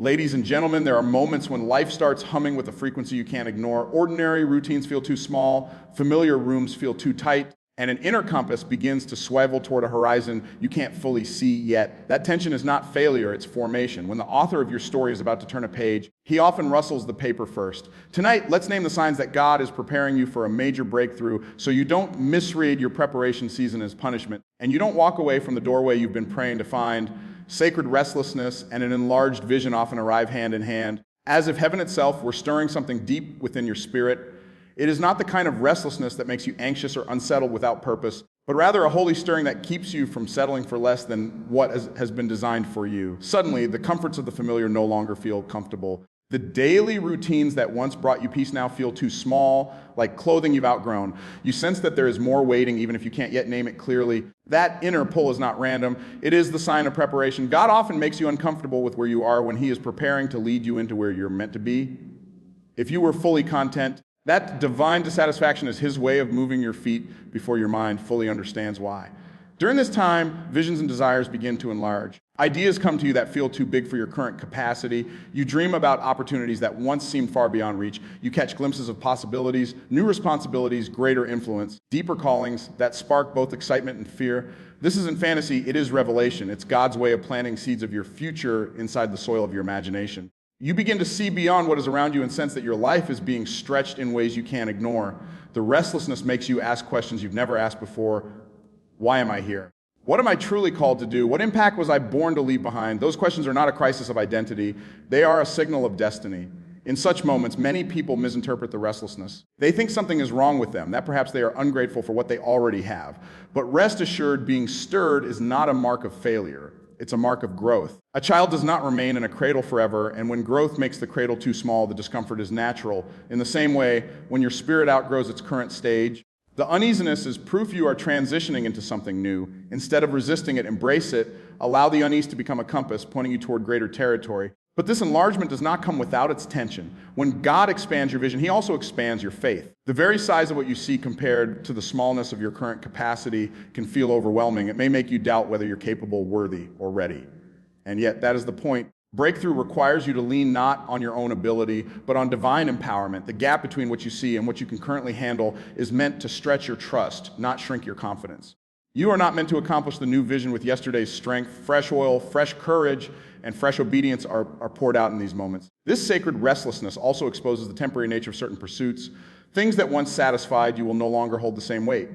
Ladies and gentlemen, there are moments when life starts humming with a frequency you can't ignore. Ordinary routines feel too small, familiar rooms feel too tight, and an inner compass begins to swivel toward a horizon you can't fully see yet. That tension is not failure, it's formation. When the author of your story is about to turn a page, he often rustles the paper first. Tonight, let's name the signs that God is preparing you for a major breakthrough so you don't misread your preparation season as punishment, and you don't walk away from the doorway you've been praying to find. Sacred restlessness and an enlarged vision often arrive hand in hand. As if heaven itself were stirring something deep within your spirit. It is not the kind of restlessness that makes you anxious or unsettled without purpose, but rather a holy stirring that keeps you from settling for less than what has been designed for you. Suddenly, the comforts of the familiar no longer feel comfortable. The daily routines that once brought you peace now feel too small, like clothing you've outgrown. You sense that there is more waiting, even if you can't yet name it clearly. That inner pull is not random. It is the sign of preparation. God often makes you uncomfortable with where you are when He is preparing to lead you into where you're meant to be. If you were fully content, that divine dissatisfaction is His way of moving your feet before your mind fully understands why. During this time, visions and desires begin to enlarge. Ideas come to you that feel too big for your current capacity. You dream about opportunities that once seemed far beyond reach. You catch glimpses of possibilities, new responsibilities, greater influence, deeper callings that spark both excitement and fear. This isn't fantasy, it is revelation. It's God's way of planting seeds of your future inside the soil of your imagination. You begin to see beyond what is around you and sense that your life is being stretched in ways you can't ignore. The restlessness makes you ask questions you've never asked before. Why am I here? What am I truly called to do? What impact was I born to leave behind? Those questions are not a crisis of identity. They are a signal of destiny. In such moments, many people misinterpret the restlessness. They think something is wrong with them, that perhaps they are ungrateful for what they already have. But rest assured, being stirred is not a mark of failure. It's a mark of growth. A child does not remain in a cradle forever, and when growth makes the cradle too small, the discomfort is natural. In the same way, when your spirit outgrows its current stage, the uneasiness is proof you are transitioning into something new. Instead of resisting it, embrace it. Allow the unease to become a compass, pointing you toward greater territory. But this enlargement does not come without its tension. When God expands your vision, He also expands your faith. The very size of what you see compared to the smallness of your current capacity can feel overwhelming. It may make you doubt whether you're capable, worthy, or ready. And yet, that is the point. Breakthrough requires you to lean not on your own ability, but on divine empowerment. The gap between what you see and what you can currently handle is meant to stretch your trust, not shrink your confidence. You are not meant to accomplish the new vision with yesterday's strength. Fresh oil, fresh courage, and fresh obedience are poured out in these moments. This sacred restlessness also exposes the temporary nature of certain pursuits. Things that once satisfied you will no longer hold the same weight.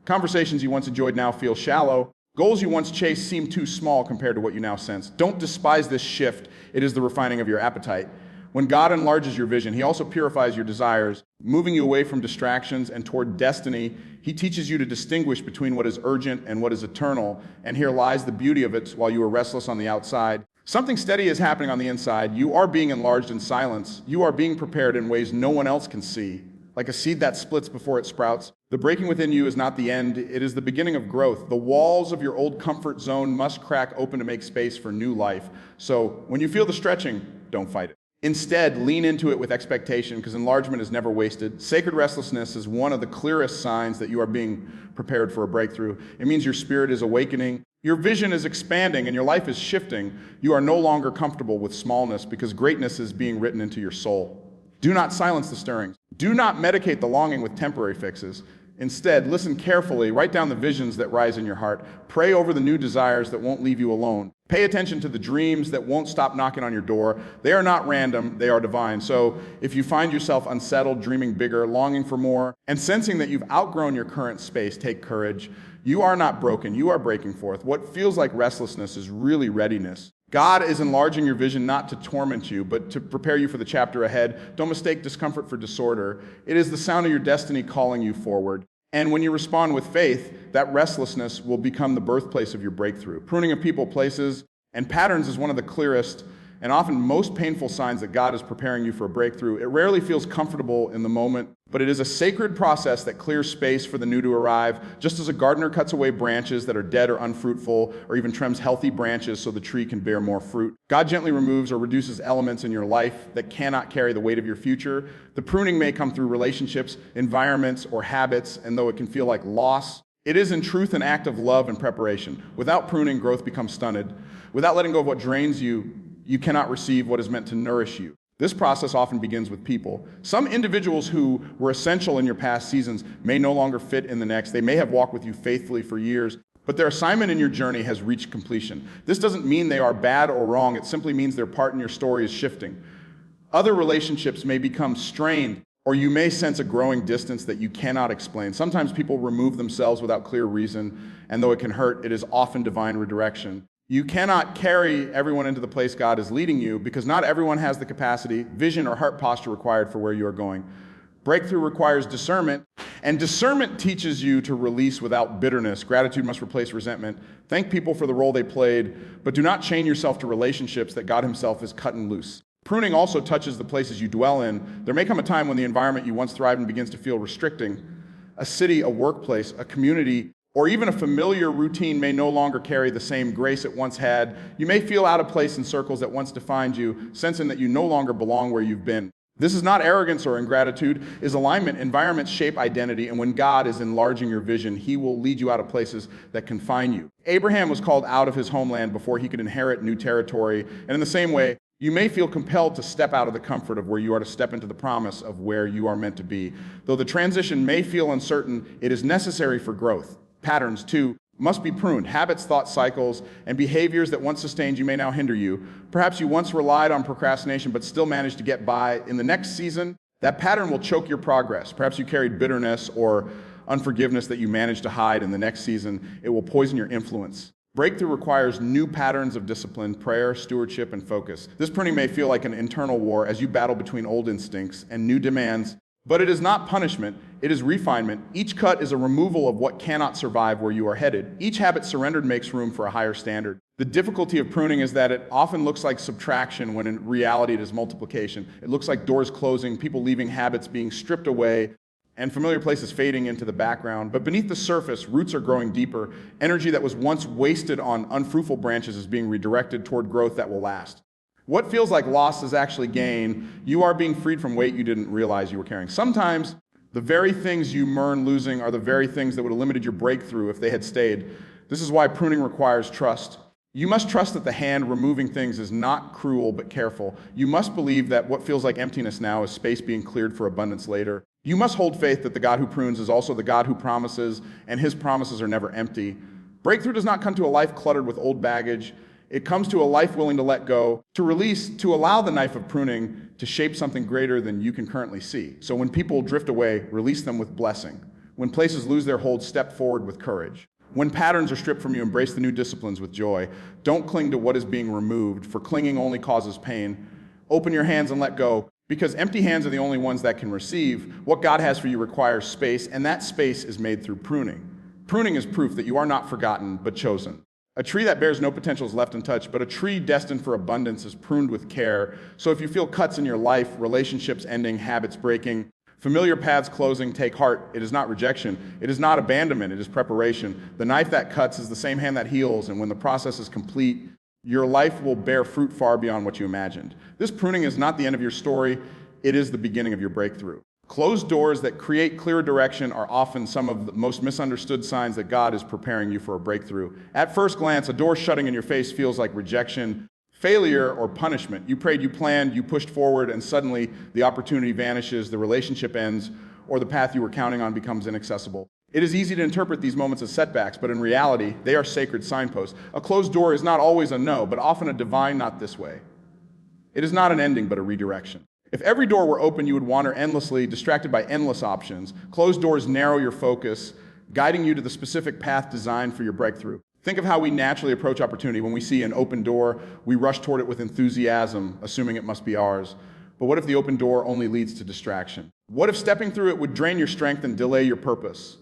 Conversations you once enjoyed now feel shallow. Goals you once chased seem too small compared to what you now sense. Don't despise this shift. It is the refining of your appetite. When God enlarges your vision, He also purifies your desires, moving you away from distractions and toward destiny. He teaches you to distinguish between what is urgent and what is eternal, and here lies the beauty of it while you are restless on the outside. Something steady is happening on the inside. You are being enlarged in silence. You are being prepared in ways no one else can see. Like a seed that splits before it sprouts. The breaking within you is not the end, it is the beginning of growth. The walls of your old comfort zone must crack open to make space for new life. So when you feel the stretching, don't fight it. Instead, lean into it with expectation, because enlargement is never wasted. Sacred restlessness is one of the clearest signs that you are being prepared for a breakthrough. It means your spirit is awakening, your vision is expanding, and your life is shifting. You are no longer comfortable with smallness, because greatness is being written into your soul. Do not silence the stirrings. Do not medicate the longing with temporary fixes. Instead, listen carefully, write down the visions that rise in your heart. Pray over the new desires that won't leave you alone. Pay attention to the dreams that won't stop knocking on your door. They are not random, they are divine. So if you find yourself unsettled, dreaming bigger, longing for more, and sensing that you've outgrown your current space, take courage. You are not broken, you are breaking forth. What feels like restlessness is really readiness. God is enlarging your vision not to torment you, but to prepare you for the chapter ahead. Don't mistake discomfort for disorder. It is the sound of your destiny calling you forward. And when you respond with faith, that restlessness will become the birthplace of your breakthrough. Pruning of people, places, and patterns is one of the clearest and often most painful signs that God is preparing you for a breakthrough. It rarely feels comfortable in the moment, but it is a sacred process that clears space for the new to arrive, just as a gardener cuts away branches that are dead or unfruitful, or even trims healthy branches so the tree can bear more fruit. God gently removes or reduces elements in your life that cannot carry the weight of your future. The pruning may come through relationships, environments, or habits, and though it can feel like loss, it is in truth an act of love and preparation. Without pruning, growth becomes stunted. Without letting go of what drains you, you cannot receive what is meant to nourish you. This process often begins with people. Some individuals who were essential in your past seasons may no longer fit in the next. They may have walked with you faithfully for years, but their assignment in your journey has reached completion. This doesn't mean they are bad or wrong. It simply means their part in your story is shifting. Other relationships may become strained, or you may sense a growing distance that you cannot explain. Sometimes people remove themselves without clear reason, and though it can hurt, it is often divine redirection. You cannot carry everyone into the place God is leading you because not everyone has the capacity, vision, or heart posture required for where you are going. Breakthrough requires discernment, and discernment teaches you to release without bitterness. Gratitude must replace resentment. Thank people for the role they played, but do not chain yourself to relationships that God himself is cutting loose. Pruning also touches the places you dwell in. There may come a time when the environment you once thrived in begins to feel restricting. A city, a workplace, a community, or even a familiar routine may no longer carry the same grace it once had. You may feel out of place in circles that once defined you, sensing that you no longer belong where you've been. This is not arrogance or ingratitude, it is alignment. Environments shape identity, and when God is enlarging your vision, he will lead you out of places that confine you. Abraham was called out of his homeland before he could inherit new territory, and in the same way, you may feel compelled to step out of the comfort of where you are to step into the promise of where you are meant to be. Though the transition may feel uncertain, it is necessary for growth. Patterns, too, must be pruned. Habits, thought cycles, and behaviors that once sustained you may now hinder you. Perhaps you once relied on procrastination but still managed to get by. In the next season, that pattern will choke your progress. Perhaps you carried bitterness or unforgiveness that you managed to hide. In the next season, it will poison your influence. Breakthrough requires new patterns of discipline, prayer, stewardship, and focus. This pruning may feel like an internal war as you battle between old instincts and new demands, but it is not punishment, it is refinement. Each cut is a removal of what cannot survive where you are headed. Each habit surrendered makes room for a higher standard. The difficulty of pruning is that it often looks like subtraction when in reality it is multiplication. It looks like doors closing, people leaving, habits being stripped away, and familiar places fading into the background. But beneath the surface, roots are growing deeper. Energy that was once wasted on unfruitful branches is being redirected toward growth that will last. What feels like loss is actually gain. You are being freed from weight you didn't realize you were carrying. Sometimes the very things you mourn losing are the very things that would have limited your breakthrough if they had stayed. This is why pruning requires trust. You must trust that the hand removing things is not cruel but careful. You must believe that what feels like emptiness now is space being cleared for abundance later. You must hold faith that the God who prunes is also the God who promises, and his promises are never empty. Breakthrough does not come to a life cluttered with old baggage. It comes to a life willing to let go, to release, to allow the knife of pruning to shape something greater than you can currently see. So when people drift away, release them with blessing. When places lose their hold, step forward with courage. When patterns are stripped from you, embrace the new disciplines with joy. Don't cling to what is being removed, for clinging only causes pain. Open your hands and let go, because empty hands are the only ones that can receive. What God has for you requires space, and that space is made through pruning. Pruning is proof that you are not forgotten, but chosen. A tree that bears no potential is left untouched, but a tree destined for abundance is pruned with care. So if you feel cuts in your life, relationships ending, habits breaking, familiar paths closing, take heart. It is not rejection. It is not abandonment. It is preparation. The knife that cuts is the same hand that heals, and when the process is complete, your life will bear fruit far beyond what you imagined. This pruning is not the end of your story. It is the beginning of your breakthrough. Closed doors that create clear direction are often some of the most misunderstood signs that God is preparing you for a breakthrough. At first glance, a door shutting in your face feels like rejection, failure, or punishment. You prayed, you planned, you pushed forward, and suddenly the opportunity vanishes, the relationship ends, or the path you were counting on becomes inaccessible. It is easy to interpret these moments as setbacks, but in reality, they are sacred signposts. A closed door is not always a no, but often a divine not this way. It is not an ending, but a redirection. If every door were open, you would wander endlessly, distracted by endless options. Closed doors narrow your focus, guiding you to the specific path designed for your breakthrough. Think of how we naturally approach opportunity. When we see an open door, we rush toward it with enthusiasm, assuming it must be ours. But what if the open door only leads to distraction? What if stepping through it would drain your strength and delay your purpose?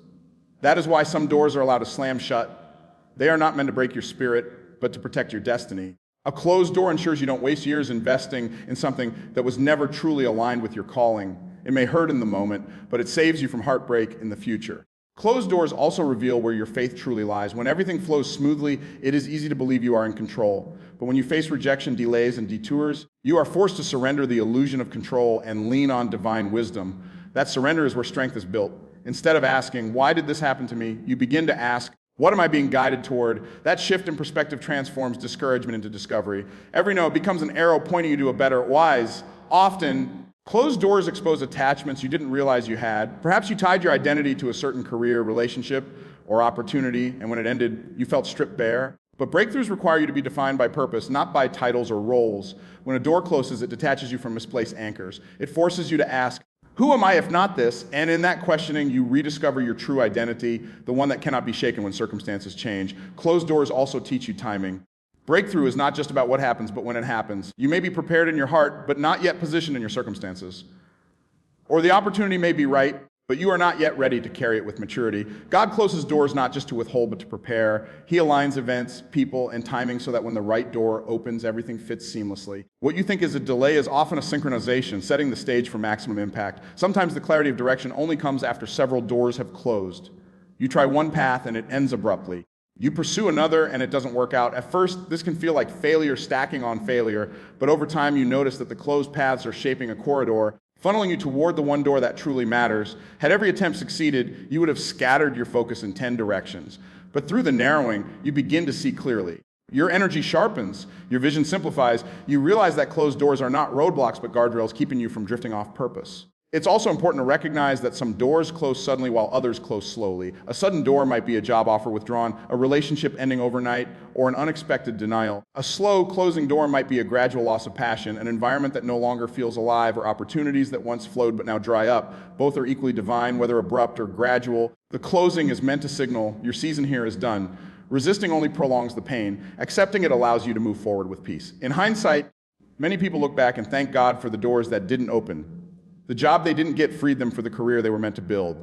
That is why some doors are allowed to slam shut. They are not meant to break your spirit, but to protect your destiny. A closed door ensures you don't waste years investing in something that was never truly aligned with your calling. It may hurt in the moment, but it saves you from heartbreak in the future. Closed doors also reveal where your faith truly lies. When everything flows smoothly, it is easy to believe you are in control. But when you face rejection, delays, and detours, you are forced to surrender the illusion of control and lean on divine wisdom. That surrender is where strength is built. Instead of asking, why did this happen to me? You begin to ask, What am I being guided toward? That shift in perspective transforms discouragement into discovery. Every no becomes an arrow pointing you to a better wise. Often, closed doors expose attachments you didn't realize you had. Perhaps you tied your identity to a certain career, relationship, or opportunity, and when it ended, you felt stripped bare. But breakthroughs require you to be defined by purpose, not by titles or roles. When a door closes, it detaches you from misplaced anchors. It forces you to ask, who am I if not this? And in that questioning, you rediscover your true identity, the one that cannot be shaken when circumstances change. Closed doors also teach you timing. Breakthrough is not just about what happens, but when it happens. You may be prepared in your heart, but not yet positioned in your circumstances. Or the opportunity may be right, but you are not yet ready to carry it with maturity. God closes doors not just to withhold, but to prepare. He aligns events, people, and timing so that when the right door opens, everything fits seamlessly. What you think is a delay is often a synchronization, setting the stage for maximum impact. Sometimes the clarity of direction only comes after several doors have closed. You try one path and it ends abruptly. You pursue another and it doesn't work out. At first, this can feel like failure stacking on failure, but over time you notice that the closed paths are shaping a corridor, funneling you toward the one door that truly matters. Had every attempt succeeded, you would have scattered your focus in 10 directions. But through the narrowing, you begin to see clearly. Your energy sharpens, your vision simplifies. You realize that closed doors are not roadblocks, but guardrails keeping you from drifting off purpose. It's also important to recognize that some doors close suddenly while others close slowly. A sudden door might be a job offer withdrawn, a relationship ending overnight, or an unexpected denial. A slow closing door might be a gradual loss of passion, an environment that no longer feels alive, or opportunities that once flowed but now dry up. Both are equally divine, whether abrupt or gradual. The closing is meant to signal your season here is done. Resisting only prolongs the pain. Accepting it allows you to move forward with peace. In hindsight, many people look back and thank God for the doors that didn't open. The job they didn't get freed them for the career they were meant to build.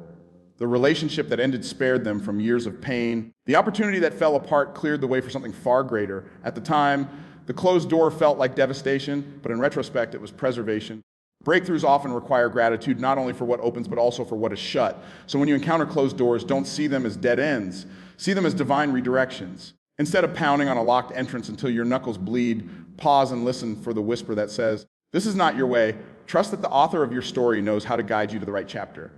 The relationship that ended spared them from years of pain. The opportunity that fell apart cleared the way for something far greater. At the time, the closed door felt like devastation, but in retrospect, it was preservation. Breakthroughs often require gratitude, not only for what opens, but also for what is shut. So when you encounter closed doors, don't see them as dead ends. See them as divine redirections. Instead of pounding on a locked entrance until your knuckles bleed, pause and listen for the whisper that says, "This is not your way." Trust that the author of your story knows how to guide you to the right chapter.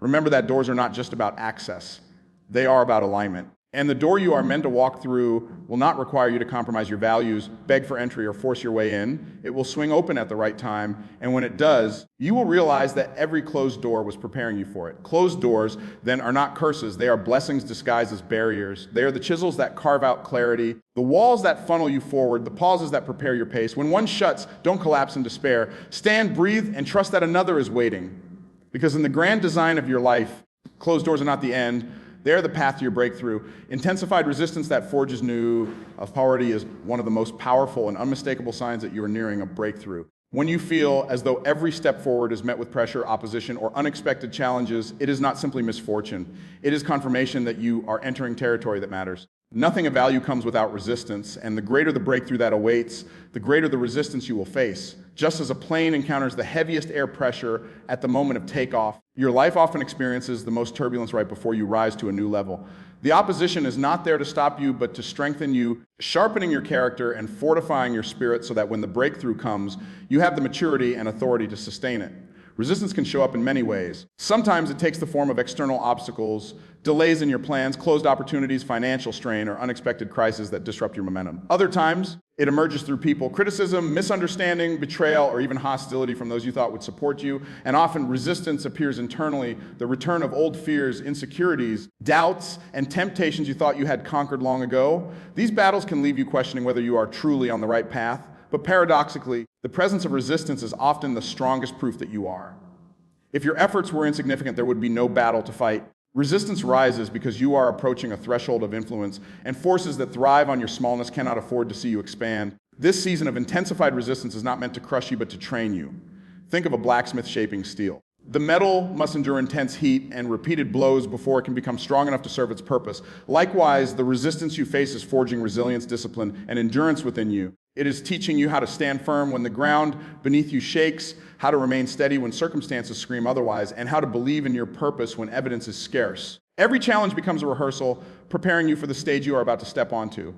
Remember that doors are not just about access. They are about alignment. And the door you are meant to walk through will not require you to compromise your values, beg for entry, or force your way in. It will swing open at the right time, and when it does, you will realize that every closed door was preparing you for it. Closed doors, then, are not curses. They are blessings disguised as barriers. They are the chisels that carve out clarity, the walls that funnel you forward, the pauses that prepare your pace. When one shuts, don't collapse in despair. Stand, breathe, and trust that another is waiting. Because in the grand design of your life, closed doors are not the end. They're the path to your breakthrough. Intensified resistance that forges new authority is one of the most powerful and unmistakable signs that you are nearing a breakthrough. When you feel as though every step forward is met with pressure, opposition, or unexpected challenges, it is not simply misfortune. It is confirmation that you are entering territory that matters. Nothing of value comes without resistance, and the greater the breakthrough that awaits, the greater the resistance you will face. Just as a plane encounters the heaviest air pressure at the moment of takeoff, your life often experiences the most turbulence right before you rise to a new level. The opposition is not there to stop you, but to strengthen you, sharpening your character and fortifying your spirit so that when the breakthrough comes, you have the maturity and authority to sustain it. Resistance can show up in many ways. Sometimes it takes the form of external obstacles, delays in your plans, closed opportunities, financial strain, or unexpected crises that disrupt your momentum. Other times, it emerges through people, criticism, misunderstanding, betrayal, or even hostility from those you thought would support you. And often resistance appears internally, the return of old fears, insecurities, doubts, and temptations you thought you had conquered long ago. These battles can leave you questioning whether you are truly on the right path. But paradoxically, the presence of resistance is often the strongest proof that you are. If your efforts were insignificant, there would be no battle to fight. Resistance rises because you are approaching a threshold of influence, and forces that thrive on your smallness cannot afford to see you expand. This season of intensified resistance is not meant to crush you, but to train you. Think of a blacksmith shaping steel. The metal must endure intense heat and repeated blows before it can become strong enough to serve its purpose. Likewise, the resistance you face is forging resilience, discipline, and endurance within you. It is teaching you how to stand firm when the ground beneath you shakes, how to remain steady when circumstances scream otherwise, and how to believe in your purpose when evidence is scarce. Every challenge becomes a rehearsal, preparing you for the stage you are about to step onto.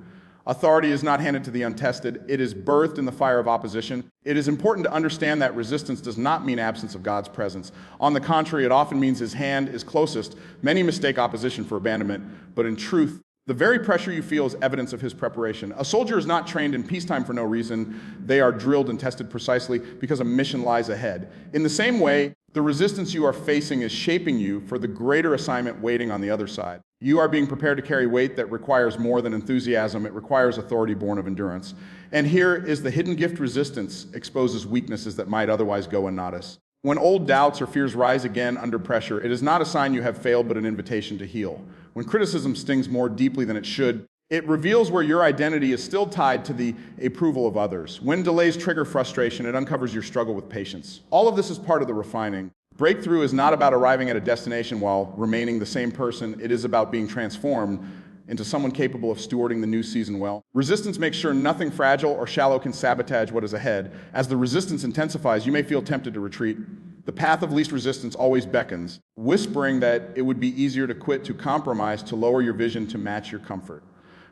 Authority is not handed to the untested. It is birthed in the fire of opposition. It is important to understand that resistance does not mean absence of God's presence. On the contrary, it often means His hand is closest. Many mistake opposition for abandonment, but in truth, The very pressure you feel is evidence of his preparation. A soldier is not trained in peacetime for no reason. They are drilled and tested precisely because a mission lies ahead. In the same way, the resistance you are facing is shaping you for the greater assignment waiting on the other side. You are being prepared to carry weight that requires more than enthusiasm. It requires authority born of endurance. And here is the hidden gift: resistance exposes weaknesses that might otherwise go unnoticed. When old doubts or fears rise again under pressure, it is not a sign you have failed, but an invitation to heal. When criticism stings more deeply than it should, it reveals where your identity is still tied to the approval of others. When delays trigger frustration, it uncovers your struggle with patience. All of this is part of the refining. Breakthrough is not about arriving at a destination while remaining the same person. It is about being transformed into someone capable of stewarding the new season well. Resistance makes sure nothing fragile or shallow can sabotage what is ahead. As the resistance intensifies, you may feel tempted to retreat. The path of least resistance always beckons, whispering that it would be easier to quit, to compromise, to lower your vision to match your comfort.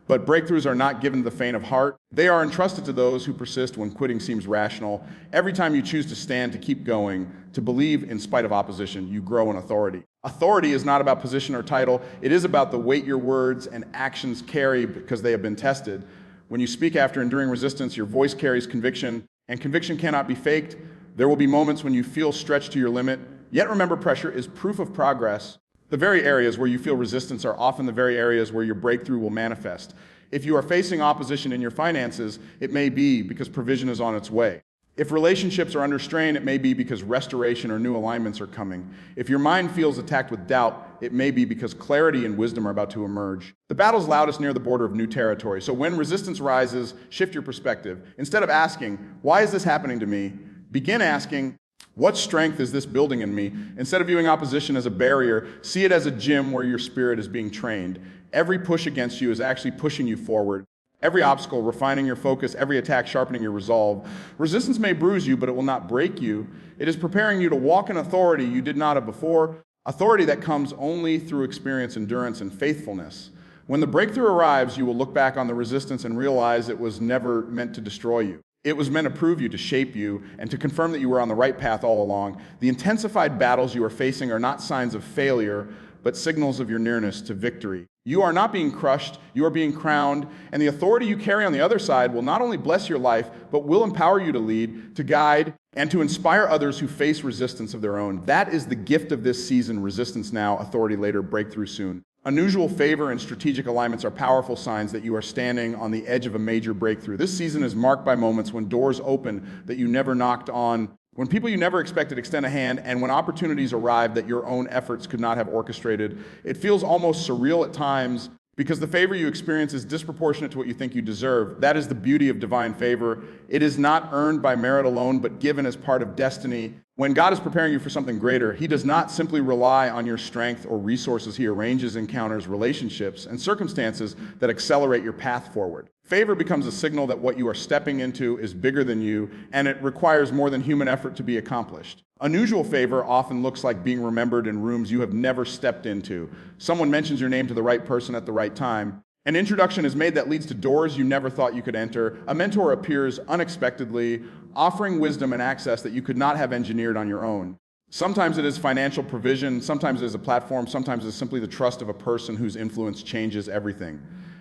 But breakthroughs are not given to the faint of heart. They are entrusted to those who persist when quitting seems rational. Every time you choose to stand, to keep going, to believe in spite of opposition, you grow in authority. Authority is not about position or title. It is about the weight your words and actions carry because they have been tested. When you speak after enduring resistance, your voice carries conviction, and conviction cannot be faked. There will be moments when you feel stretched to your limit. Yet remember, pressure is proof of progress. The very areas where you feel resistance are often the very areas where your breakthrough will manifest. If you are facing opposition in your finances, it may be because provision is on its way. If relationships are under strain, it may be because restoration or new alignments are coming. If your mind feels attacked with doubt, it may be because clarity and wisdom are about to emerge. The battle's loudest near the border of new territory. So when resistance rises, shift your perspective. Instead of asking, "Why is this happening to me?" begin asking, "What strength is this building in me?" Instead of viewing opposition as a barrier, see it as a gym where your spirit is being trained. Every push against you is actually pushing you forward. Every obstacle refining your focus, every attack sharpening your resolve. Resistance may bruise you, but it will not break you. It is preparing you to walk in authority you did not have before, authority that comes only through experience, endurance, and faithfulness. When the breakthrough arrives, you will look back on the resistance and realize it was never meant to destroy you. It was meant to prove you, to shape you, and to confirm that you were on the right path all along. The intensified battles you are facing are not signs of failure, but signals of your nearness to victory. You are not being crushed, you are being crowned, and the authority you carry on the other side will not only bless your life, but will empower you to lead, to guide, and to inspire others who face resistance of their own. That is the gift of this season: resistance now, authority later, breakthrough soon. Unusual favor and strategic alignments are powerful signs that you are standing on the edge of a major breakthrough. This season is marked by moments when doors open that you never knocked on, when people you never expected extend a hand, and when opportunities arrive that your own efforts could not have orchestrated. It feels almost surreal at times because the favor you experience is disproportionate to what you think you deserve. That is the beauty of divine favor. It is not earned by merit alone, but given as part of destiny. When God is preparing you for something greater, He does not simply rely on your strength or resources. He arranges encounters, relationships, and circumstances that accelerate your path forward. Favor becomes a signal that what you are stepping into is bigger than you, and it requires more than human effort to be accomplished. Unusual favor often looks like being remembered in rooms you have never stepped into. Someone mentions your name to the right person at the right time. An introduction is made that leads to doors you never thought you could enter. A mentor appears unexpectedly, offering wisdom and access that you could not have engineered on your own. Sometimes it is financial provision, sometimes it is a platform, sometimes it is simply the trust of a person whose influence changes everything.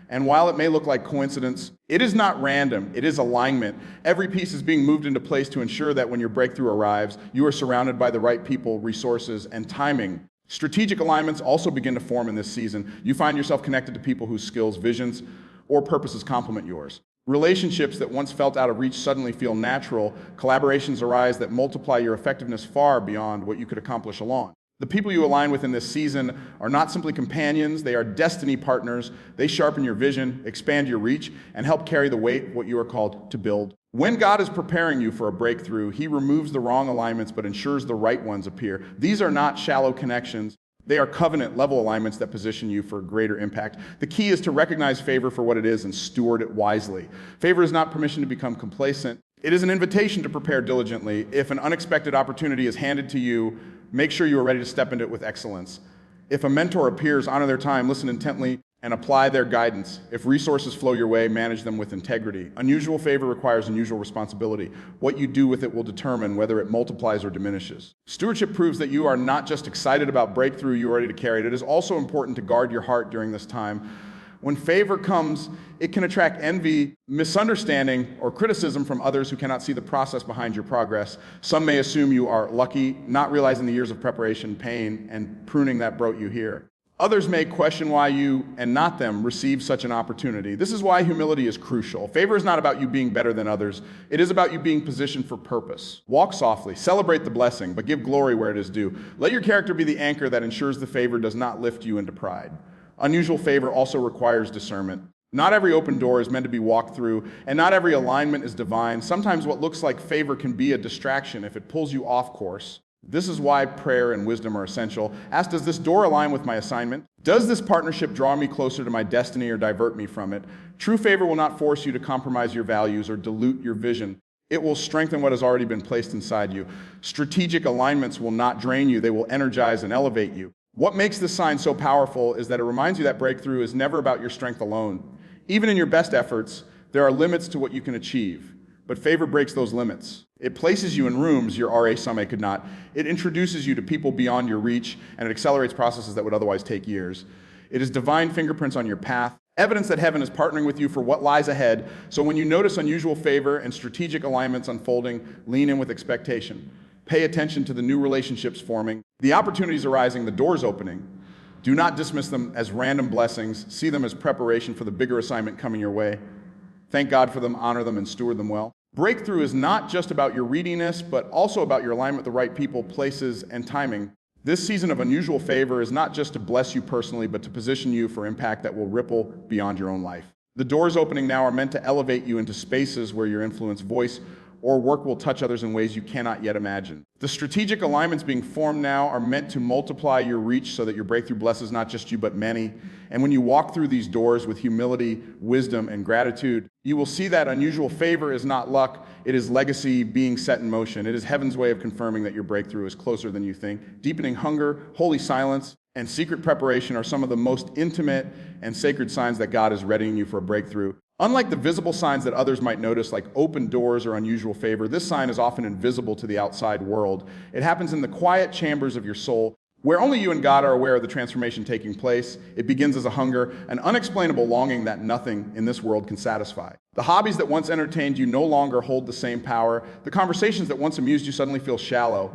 And while it may look like coincidence, it is not random, it is alignment. Every piece is being moved into place to ensure that when your breakthrough arrives, you are surrounded by the right people, resources, and timing. Strategic alignments also begin to form in this season. You find yourself connected to people whose skills, visions, or purposes complement yours. Relationships that once felt out of reach suddenly feel natural. Collaborations arise that multiply your effectiveness far beyond what you could accomplish alone. The people you align with in this season are not simply companions, they are destiny partners. They sharpen your vision, expand your reach, and help carry the weight of what you are called to build. When God is preparing you for a breakthrough, He removes the wrong alignments but ensures the right ones appear. These are not shallow connections. They are covenant-level alignments that position you for greater impact. The key is to recognize favor for what it is and steward it wisely. Favor is not permission to become complacent. It is an invitation to prepare diligently. If an unexpected opportunity is handed to you, make sure you are ready to step into it with excellence. If a mentor appears, honor their time, listen intently, and apply their guidance. If resources flow your way, manage them with integrity. Unusual favor requires unusual responsibility. What you do with it will determine whether it multiplies or diminishes. Stewardship proves that you are not just excited about breakthrough, you are ready to carry it. It is also important to guard your heart during this time. When favor comes, it can attract envy, misunderstanding, or criticism from others who cannot see the process behind your progress. Some may assume you are lucky, not realizing the years of preparation, pain, and pruning that brought you here. Others may question why you, and not them, receive such an opportunity. This is why humility is crucial. Favor is not about you being better than others. It is about you being positioned for purpose. Walk softly, celebrate the blessing, but give glory where it is due. Let your character be the anchor that ensures the favor does not lift you into pride. Unusual favor also requires discernment. Not every open door is meant to be walked through, and not every alignment is divine. Sometimes what looks like favor can be a distraction if it pulls you off course. This is why prayer and wisdom are essential. Ask, does this door align with my assignment? Does this partnership draw me closer to my destiny or divert me from it? True favor will not force you to compromise your values or dilute your vision. It will strengthen what has already been placed inside you. Strategic alignments will not drain you. They will energize and elevate you. What makes this sign so powerful is that it reminds you that breakthrough is never about your strength alone. Even in your best efforts, there are limits to what you can achieve. But favor breaks those limits. It places you in rooms your RA summit could not. It introduces you to people beyond your reach, and it accelerates processes that would otherwise take years. It is divine fingerprints on your path, evidence that heaven is partnering with you for what lies ahead. So when you notice unusual favor and strategic alignments unfolding, lean in with expectation. Pay attention to the new relationships forming, the opportunities arising, the doors opening. Do not dismiss them as random blessings. See them as preparation for the bigger assignment coming your way. Thank God for them, honor them, and steward them well. Breakthrough is not just about your readiness, but also about your alignment with the right people, places, and timing. This season of unusual favor is not just to bless you personally, but to position you for impact that will ripple beyond your own life. The doors opening now are meant to elevate you into spaces where your influence, voice, or work will touch others in ways you cannot yet imagine. The strategic alignments being formed now are meant to multiply your reach so that your breakthrough blesses not just you, but many. And when you walk through these doors with humility, wisdom, and gratitude, you will see that unusual favor is not luck, it is legacy being set in motion. It is heaven's way of confirming that your breakthrough is closer than you think. Deepening hunger, holy silence, and secret preparation are some of the most intimate and sacred signs that God is readying you for a breakthrough. Unlike the visible signs that others might notice, like open doors or unusual favor, this sign is often invisible to the outside world. It happens in the quiet chambers of your soul, where only you and God are aware of the transformation taking place. It begins as a hunger, an unexplainable longing that nothing in this world can satisfy. The hobbies that once entertained you no longer hold the same power. The conversations that once amused you suddenly feel shallow.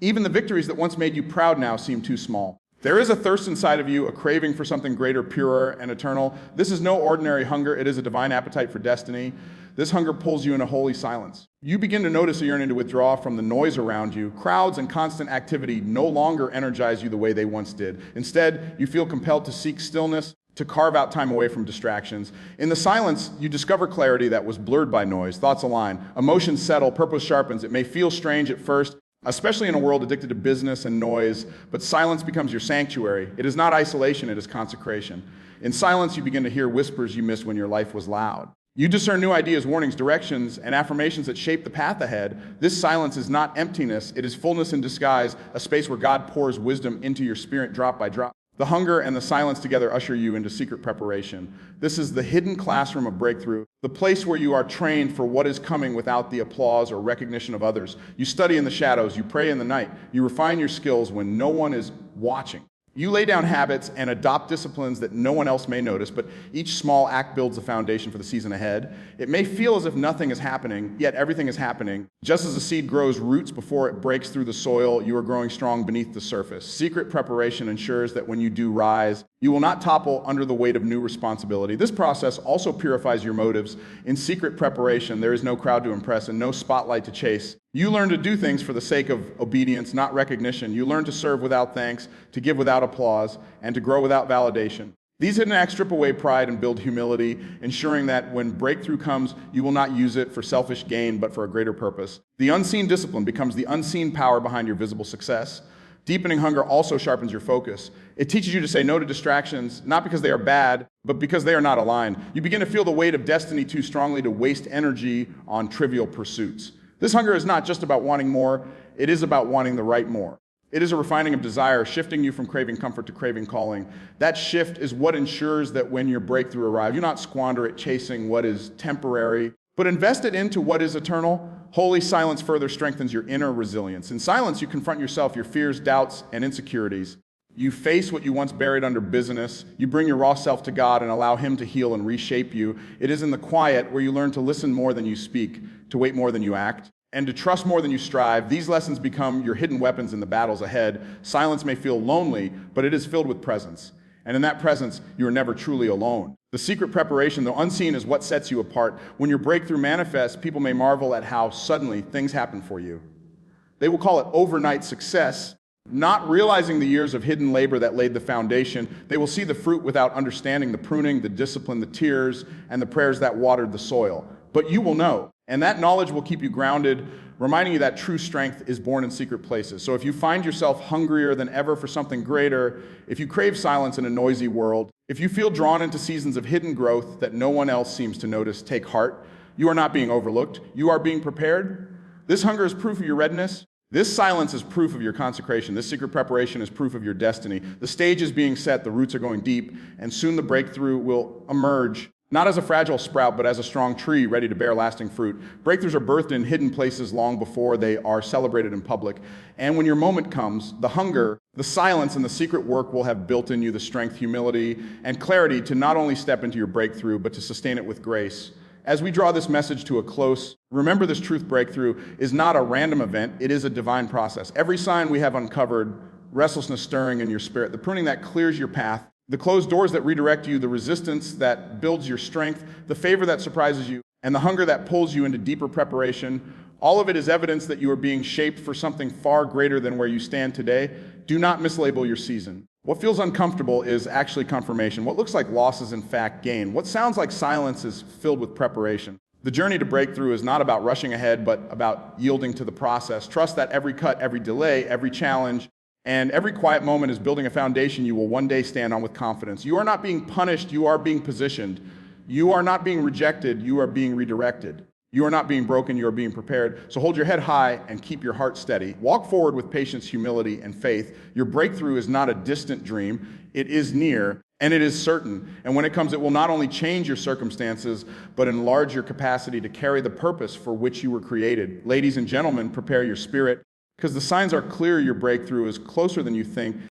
Even the victories that once made you proud now seem too small. There is a thirst inside of you, a craving for something greater, purer, and eternal. This is no ordinary hunger. It is a divine appetite for destiny. This hunger pulls you into holy silence. You begin to notice a yearning to withdraw from the noise around you. Crowds and constant activity no longer energize you the way they once did. Instead, you feel compelled to seek stillness, to carve out time away from distractions. In the silence, you discover clarity that was blurred by noise. Thoughts align. Emotions settle. Purpose sharpens. It may feel strange at first, especially in a world addicted to business and noise, but silence becomes your sanctuary. It is not isolation, it is consecration. In silence, you begin to hear whispers you missed when your life was loud. You discern new ideas, warnings, directions, and affirmations that shape the path ahead. This silence is not emptiness, it is fullness in disguise, a space where God pours wisdom into your spirit drop by drop. The hunger and the silence together usher you into secret preparation. This is the hidden classroom of breakthrough, the place where you are trained for what is coming without the applause or recognition of others. You study in the shadows, you pray in the night, you refine your skills when no one is watching. You lay down habits and adopt disciplines that no one else may notice, but each small act builds the foundation for the season ahead. It may feel as if nothing is happening, yet everything is happening. Just as a seed grows roots before it breaks through the soil, you are growing strong beneath the surface. Secret preparation ensures that when you do rise, you will not topple under the weight of new responsibility. This process also purifies your motives. In secret preparation, there is no crowd to impress and no spotlight to chase. You learn to do things for the sake of obedience, not recognition. You learn to serve without thanks, to give without applause, and to grow without validation. These hidden acts strip away pride and build humility, ensuring that when breakthrough comes, you will not use it for selfish gain, but for a greater purpose. The unseen discipline becomes the unseen power behind your visible success. Deepening hunger also sharpens your focus. It teaches you to say no to distractions, not because they are bad, but because they are not aligned. You begin to feel the weight of destiny too strongly to waste energy on trivial pursuits. This hunger is not just about wanting more, it is about wanting the right more. It is a refining of desire, shifting you from craving comfort to craving calling. That shift is what ensures that when your breakthrough arrives, you not squander it chasing what is temporary, but invest it into what is eternal. Holy silence further strengthens your inner resilience. In silence, you confront yourself, your fears, doubts, and insecurities. You face what you once buried under busyness. You bring your raw self to God and allow Him to heal and reshape you. It is in the quiet where you learn to listen more than you speak, to wait more than you act, and to trust more than you strive. These lessons become your hidden weapons in the battles ahead. Silence may feel lonely, but it is filled with presence. And in that presence, you are never truly alone. The secret preparation, though unseen, is what sets you apart. When your breakthrough manifests, people may marvel at how suddenly things happen for you. They will call it overnight success, not realizing the years of hidden labor that laid the foundation. They will see the fruit without understanding the pruning, the discipline, the tears, and the prayers that watered the soil. But you will know, and that knowledge will keep you grounded, reminding you that true strength is born in secret places. So if you find yourself hungrier than ever for something greater, if you crave silence in a noisy world, if you feel drawn into seasons of hidden growth that no one else seems to notice, take heart. You are not being overlooked. You are being prepared. This hunger is proof of your readiness. This silence is proof of your consecration. This secret preparation is proof of your destiny. The stage is being set, the roots are going deep, and soon the breakthrough will emerge, not as a fragile sprout, but as a strong tree ready to bear lasting fruit. Breakthroughs are birthed in hidden places long before they are celebrated in public. And when your moment comes, the hunger, the silence, and the secret work will have built in you the strength, humility, and clarity to not only step into your breakthrough, but to sustain it with grace. As we draw this message to a close, remember this truth: breakthrough is not a random event, it is a divine process. Every sign we have uncovered, restlessness stirring in your spirit, the pruning that clears your path, the closed doors that redirect you, the resistance that builds your strength, the favor that surprises you, and the hunger that pulls you into deeper preparation, all of it is evidence that you are being shaped for something far greater than where you stand today. Do not mislabel your season. What feels uncomfortable is actually confirmation. What looks like loss is in fact gain. What sounds like silence is filled with preparation. The journey to breakthrough is not about rushing ahead, but about yielding to the process. Trust that every cut, every delay, every challenge, and every quiet moment is building a foundation you will one day stand on with confidence. You are not being punished, you are being positioned. You are not being rejected, you are being redirected. You are not being broken, you are being prepared. So hold your head high and keep your heart steady. Walk forward with patience, humility, and faith. Your breakthrough is not a distant dream, it is near, and it is certain. And when it comes, it will not only change your circumstances, but enlarge your capacity to carry the purpose for which you were created. Ladies and gentlemen, prepare your spirit, because the signs are clear your breakthrough is closer than you think.